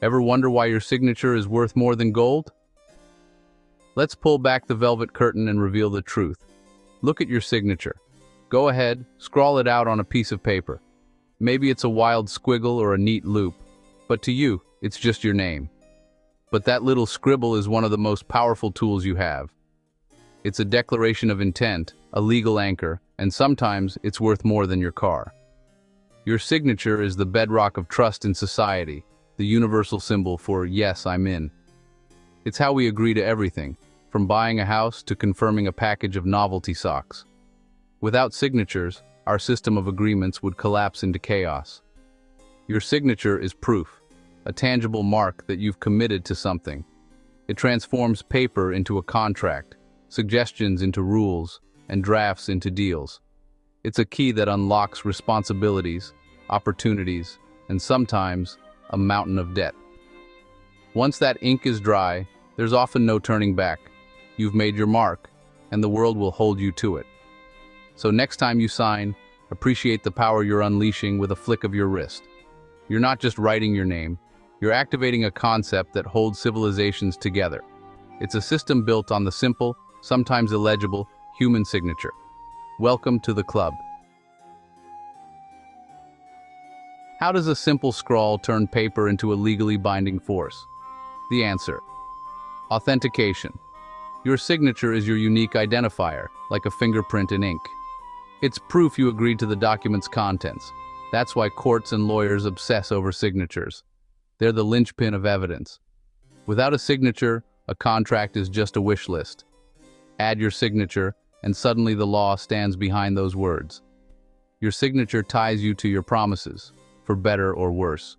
Ever wonder why your signature is worth more than gold? Let's pull back the velvet curtain and reveal the truth. Look at your signature. Go ahead, scrawl it out on a piece of paper. Maybe it's a wild squiggle or a neat loop, but to you, it's just your name. But that little scribble is one of the most powerful tools you have. It's a declaration of intent, a legal anchor, and sometimes it's worth more than your car. Your signature is the bedrock of trust in society, the universal symbol for "yes, I'm in." It's how we agree to everything, from buying a house to confirming a package of novelty socks. Without signatures, our system of agreements would collapse into chaos. Your signature is proof, a tangible mark that you've committed to something. It transforms paper into a contract, suggestions into rules, and drafts into deals. It's a key that unlocks responsibilities, opportunities, and sometimes a mountain of debt. Once that ink is dry, there's often no turning back. You've made your mark, and the world will hold you to it. So next time you sign, appreciate the power you're unleashing with a flick of your wrist. You're not just writing your name, you're activating a concept that holds civilizations together. It's a system built on the simple, sometimes illegible, human signature. Welcome to the club. How does a simple scrawl turn paper into a legally binding force? The answer: authentication. Your signature is your unique identifier, like a fingerprint in ink. It's proof you agreed to the document's contents. That's why courts and lawyers obsess over signatures. They're the linchpin of evidence. Without a signature, a contract is just a wish list. Add your signature, and suddenly the law stands behind those words. Your signature ties you to your promises, for better or worse.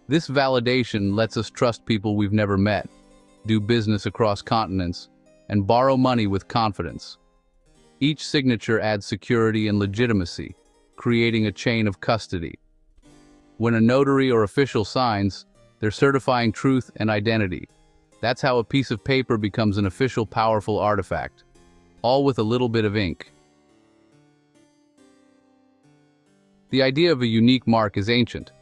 This validation lets us trust people we've never met, do business across continents, and borrow money with confidence. Each signature adds security and legitimacy, creating a chain of custody. When a notary or official signs, they're certifying truth and identity. That's how a piece of paper becomes an official, powerful artifact, all with a little bit of ink. The idea of a unique mark is ancient.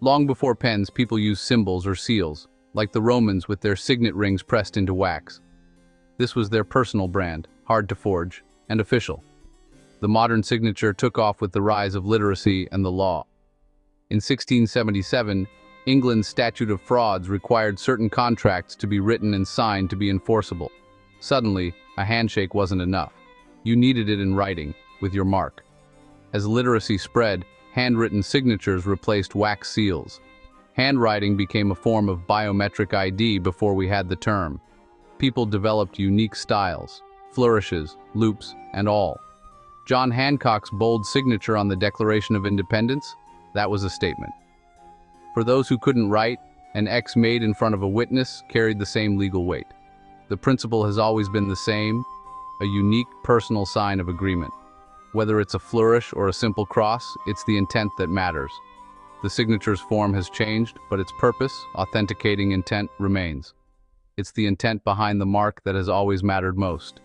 Long before pens, people used symbols or seals, like the Romans with their signet rings pressed into wax. This was their personal brand, hard to forge, and official. The modern signature took off with the rise of literacy and the law. In 1677, England's Statute of Frauds required certain contracts to be written and signed to be enforceable. Suddenly, a handshake wasn't enough. You needed it in writing, with your mark. As literacy spread, handwritten signatures replaced wax seals. Handwriting became a form of biometric ID before we had the term. People developed unique styles, flourishes, loops, and all. John Hancock's bold signature on the Declaration of Independence? That was a statement. For those who couldn't write, an X made in front of a witness carried the same legal weight. The principle has always been the same, a unique personal sign of agreement. Whether it's a flourish or a simple cross, it's the intent that matters. The signature's form has changed, but its purpose, authenticating intent, remains. It's the intent behind the mark that has always mattered most.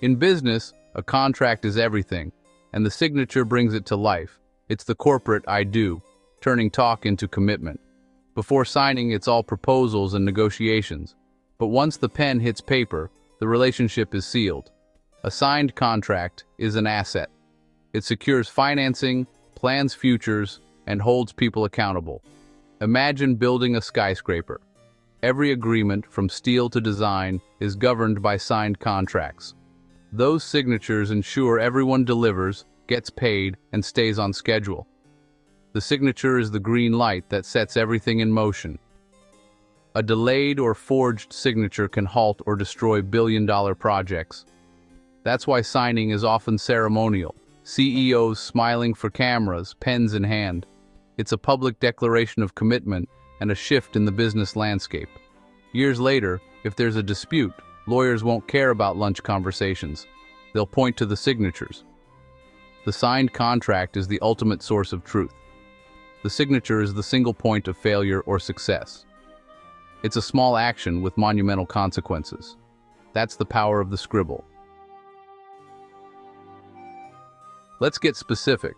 In business, a contract is everything, and the signature brings it to life. It's the corporate "I do," turning talk into commitment. Before signing, it's all proposals and negotiations. But once the pen hits paper, the relationship is sealed. A signed contract is an asset. It secures financing, plans futures, and holds people accountable. Imagine building a skyscraper. Every agreement, from steel to design, is governed by signed contracts. Those signatures ensure everyone delivers, gets paid, and stays on schedule. The signature is the green light that sets everything in motion. A delayed or forged signature can halt or destroy billion-dollar projects. That's why signing is often ceremonial. CEOs smiling for cameras, pens in hand. It's a public declaration of commitment and a shift in the business landscape. Years later, if there's a dispute, lawyers won't care about lunch conversations. They'll point to the signatures. The signed contract is the ultimate source of truth. The signature is the single point of failure or success. It's a small action with monumental consequences. That's the power of the scribble. Let's get specific.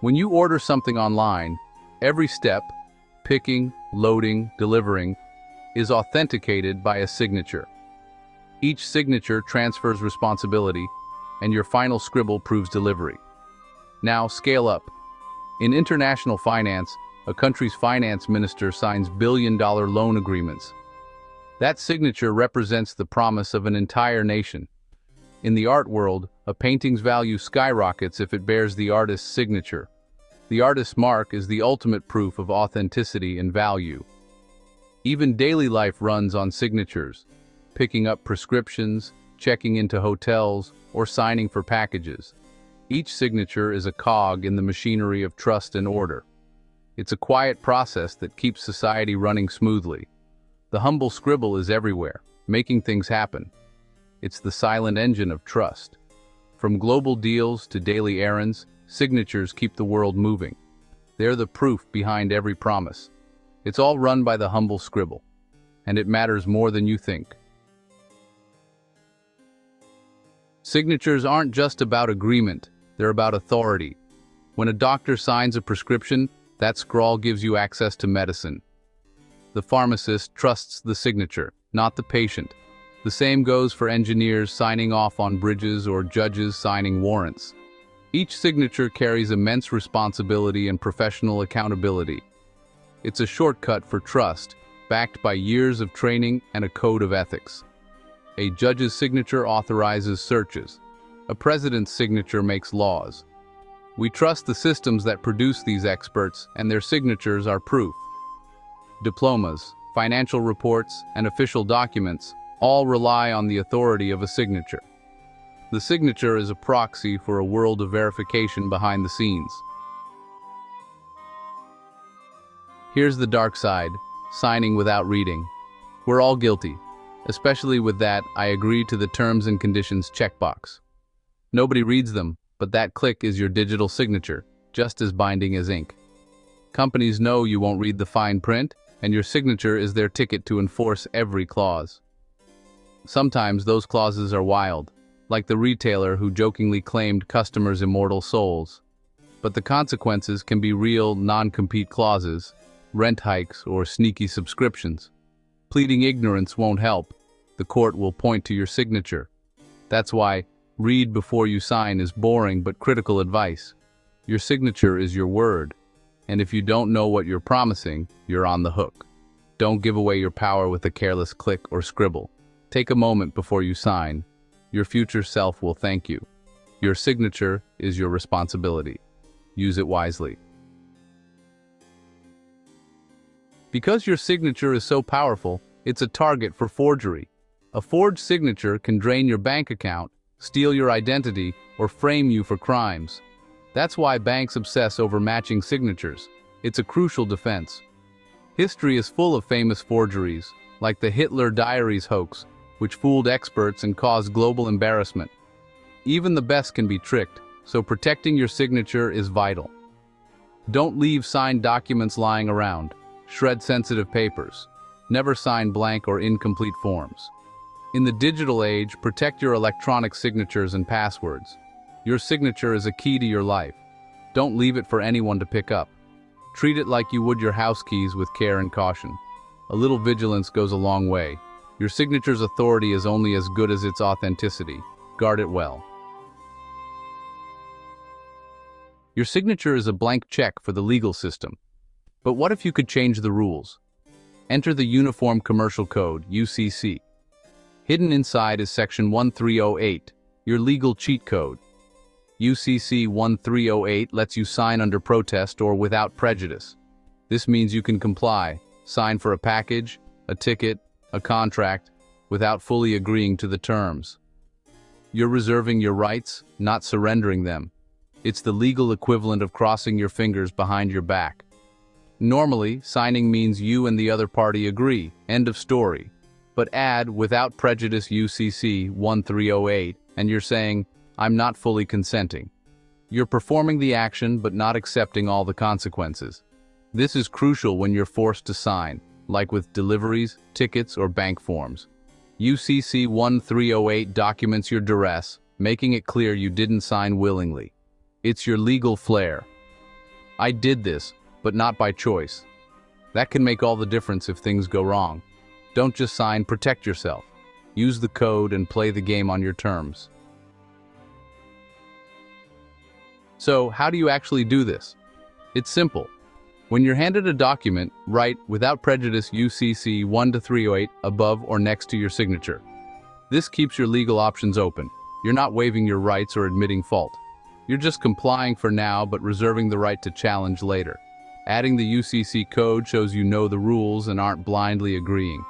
When you order something online, Every step, picking, loading, delivering, is authenticated by a signature. Each signature transfers responsibility, and your final scribble proves delivery. Now, scale up. In international finance, a country's finance minister signs billion-dollar loan agreements. That signature represents the promise of an entire nation. In the art world, a painting's value skyrockets if it bears the artist's signature. The artist's mark is the ultimate proof of authenticity and value. Even daily life runs on signatures, picking up prescriptions, checking into hotels, or signing for packages. Each signature is a cog in the machinery of trust and order. It's a quiet process that keeps society running smoothly. The humble scribble is everywhere, making things happen. It's the silent engine of trust. From global deals to daily errands, signatures keep the world moving. They're the proof behind every promise. It's all run by the humble scribble, and it matters more than you think. Signatures aren't just about agreement, they're about authority. When a doctor signs a prescription, that scrawl gives you access to medicine. The pharmacist trusts the signature, not the patient. The same goes for engineers signing off on bridges or judges signing warrants. Each signature carries immense responsibility and professional accountability. It's a shortcut for trust, backed by years of training and a code of ethics. A judge's signature authorizes searches. A president's signature makes laws. We trust the systems that produce these experts, and their signatures are proof. Diplomas, financial reports, and official documents all rely on the authority of a signature. The signature is a proxy for a world of verification behind the scenes. Here's the dark side, signing without reading. We're all guilty, especially with that "I agree to the terms and conditions" checkbox. Nobody reads them, but that click is your digital signature, just as binding as ink. Companies know you won't read the fine print, and your signature is their ticket to enforce every clause. Sometimes those clauses are wild, like the retailer who jokingly claimed customers' immortal souls. But the consequences can be real non-compete clauses, rent hikes, or sneaky subscriptions. Pleading ignorance won't help. The court will point to your signature. That's why read before you sign is boring but critical advice. Your signature is your word, and if you don't know what you're promising, you're on the hook. Don't give away your power with a careless click or scribble. Take a moment before you sign. Your future self will thank you. Your signature is your responsibility. Use it wisely. Because your signature is so powerful, it's a target for forgery. A forged signature can drain your bank account, steal your identity, or frame you for crimes. That's why banks obsess over matching signatures. It's a crucial defense. History is full of famous forgeries, like the Hitler Diaries hoax, which fooled experts and caused global embarrassment. Even the best can be tricked, so protecting your signature is vital. Don't leave signed documents lying around. Shred sensitive papers. Never sign blank or incomplete forms. In the digital age, protect your electronic signatures and passwords. Your signature is a key to your life. Don't leave it for anyone to pick up. Treat it like you would your house keys, with care and caution. A little vigilance goes a long way. Your signature's authority is only as good as its authenticity. Guard it well. Your signature is a blank check for the legal system. But what if you could change the rules? Enter the Uniform Commercial Code, UCC. Hidden inside is Section 1308, your legal cheat code. UCC 1308 lets you sign under protest or without prejudice. This means you can comply, sign for a package, a ticket, a contract, without fully agreeing to the terms. You're reserving your rights, not surrendering them. It's the legal equivalent of crossing your fingers behind your back. Normally, signing means you and the other party agree, end of story. But add "without prejudice" UCC 1308, and you're saying, "I'm not fully consenting." You're performing the action but not accepting all the consequences. This is crucial when you're forced to sign, like with deliveries, tickets, or bank forms. UCC 1308 documents your duress, making it clear you didn't sign willingly. It's your legal flair. "I did this, but not by choice. That can make all the difference if things go wrong. Don't just sign, protect yourself. Use the code and play the game on your terms. So, how do you actually do this? It's simple. When you're handed a document, write "Without prejudice UCC 1-308" above or next to your signature. This keeps your legal options open. You're not waiving your rights or admitting fault. You're just complying for now but reserving the right to challenge later. Adding the UCC code shows you know the rules and aren't blindly agreeing.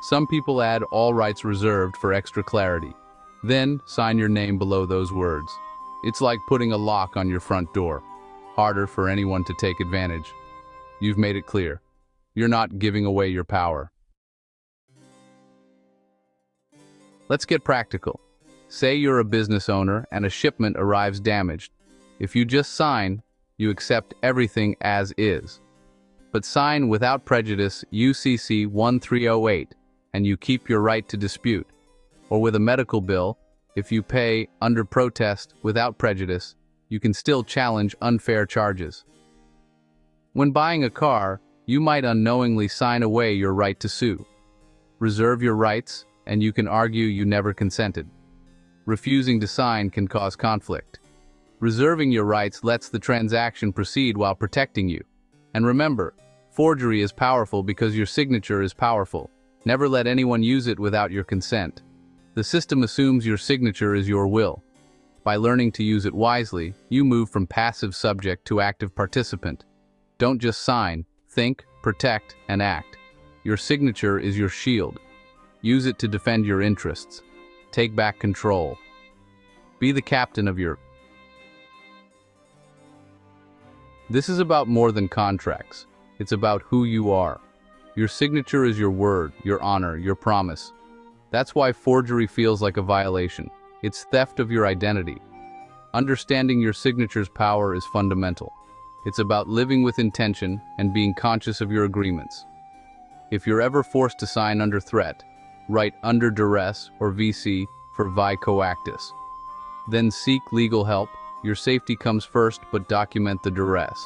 Some people add "all rights reserved" for extra clarity. Then, sign your name below those words. It's like putting a lock on your front door. Harder for anyone to take advantage. You've made it clear. You're not giving away your power. Let's get practical. Say you're a business owner and a shipment arrives damaged. If you just sign, you accept everything as is. But sign "Without prejudice UCC 1308 and you keep your right to dispute. Or with a medical bill, if you pay under protest without prejudice, you can still challenge unfair charges. When buying a car, you might unknowingly sign away your right to sue. Reserve your rights, and you can argue you never consented. Refusing to sign can cause conflict. Reserving your rights lets the transaction proceed while protecting you. And remember, forgery is powerful because your signature is powerful. Never let anyone use it without your consent. The system assumes your signature is your will. By learning to use it wisely, you move from passive subject to active participant. Don't just sign, think, protect, and act. Your signature is your shield. Use it to defend your interests. Take back control. Be the captain of your... This is about more than contracts. It's about who you are. Your signature is your word, your honor, your promise. That's why forgery feels like a violation. It's theft of your identity. Understanding your signature's power is fundamental. It's about living with intention and being conscious of your agreements. If you're ever forced to sign under threat, write "under duress" or VC for vi coactus. Then seek legal help. Your safety comes first, but document the duress.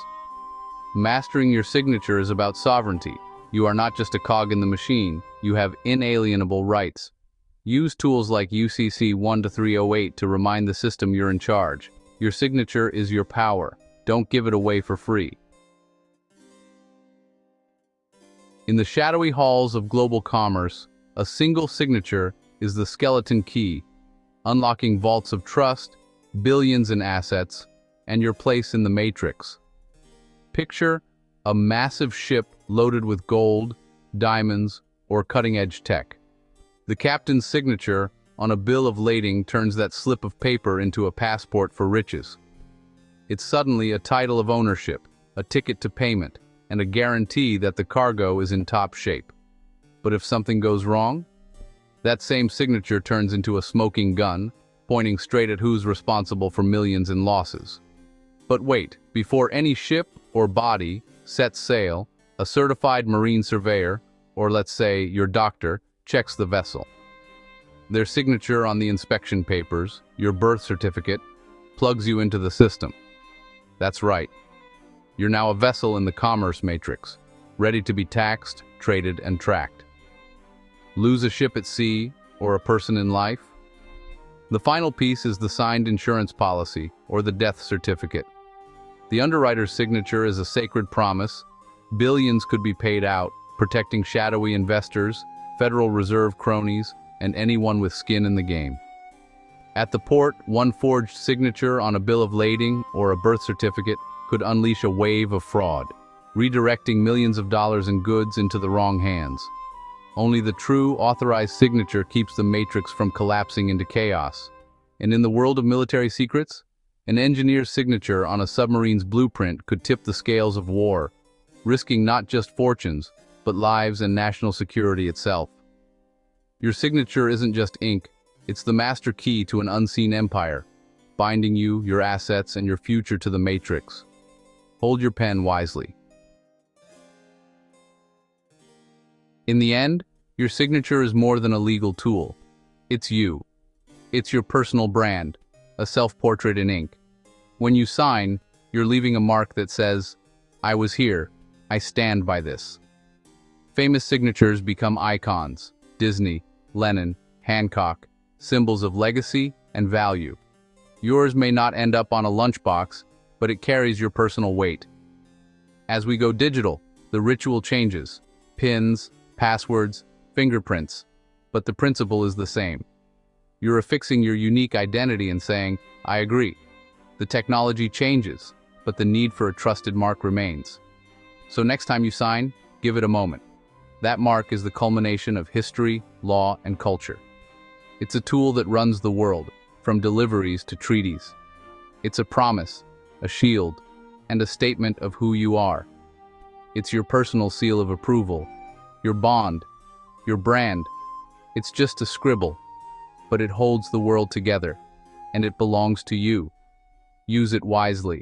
Mastering your signature is about sovereignty. You are not just a cog in the machine. You have inalienable rights. Use tools like UCC 1-308 to remind the system you're in charge. Your signature is your power. Don't give it away for free. In the shadowy halls of global commerce, a single signature is the skeleton key, unlocking vaults of trust, billions in assets, and your place in the matrix. Picture a massive ship loaded with gold, diamonds, or cutting-edge tech. The captain's signature on a bill of lading turns that slip of paper into a passport for riches. It's suddenly a title of ownership, a ticket to payment, and a guarantee that the cargo is in top shape. But if something goes wrong, that same signature turns into a smoking gun, pointing straight at who's responsible for millions in losses. But wait, before any ship or body sets sail, a certified marine surveyor, or let's say your doctor, checks the vessel. Their signature on the inspection papers, your birth certificate, plugs you into the system. That's right. You're now a vessel in the commerce matrix, ready to be taxed, traded, and tracked. Lose a ship at sea or a person in life? The final piece is the signed insurance policy, or the death certificate. The underwriter's signature is a sacred promise. Billions could be paid out, protecting shadowy investors, Federal Reserve cronies, and anyone with skin in the game. At the port, one forged signature on a bill of lading or a birth certificate could unleash a wave of fraud, redirecting millions of dollars in goods into the wrong hands. Only the true, authorized signature keeps the matrix from collapsing into chaos. And in the world of military secrets, an engineer's signature on a submarine's blueprint could tip the scales of war, risking not just fortunes, but lives and national security itself. Your signature isn't just ink, it's the master key to an unseen empire, binding you, your assets, and your future to the matrix. Hold your pen wisely. In the end, your signature is more than a legal tool. It's you. It's your personal brand, a self-portrait in ink. When you sign, you're leaving a mark that says, "I was here, I stand by this. Famous signatures become icons. Disney, Lennon, Hancock, symbols of legacy and value. Yours may not end up on a lunchbox, but it carries your personal weight. As we go digital, the ritual changes. Pins, passwords, fingerprints, but the principle is the same. You're affixing your unique identity and saying, I agree. The technology changes, but the need for a trusted mark remains. So next time you sign, give it a moment. That mark is the culmination of history, law, and culture. It's a tool that runs the world, from deliveries to treaties. It's a promise, a shield, and a statement of who you are. It's your personal seal of approval, your bond, your brand. It's just a scribble, but it holds the world together, and it belongs to you. Use it wisely.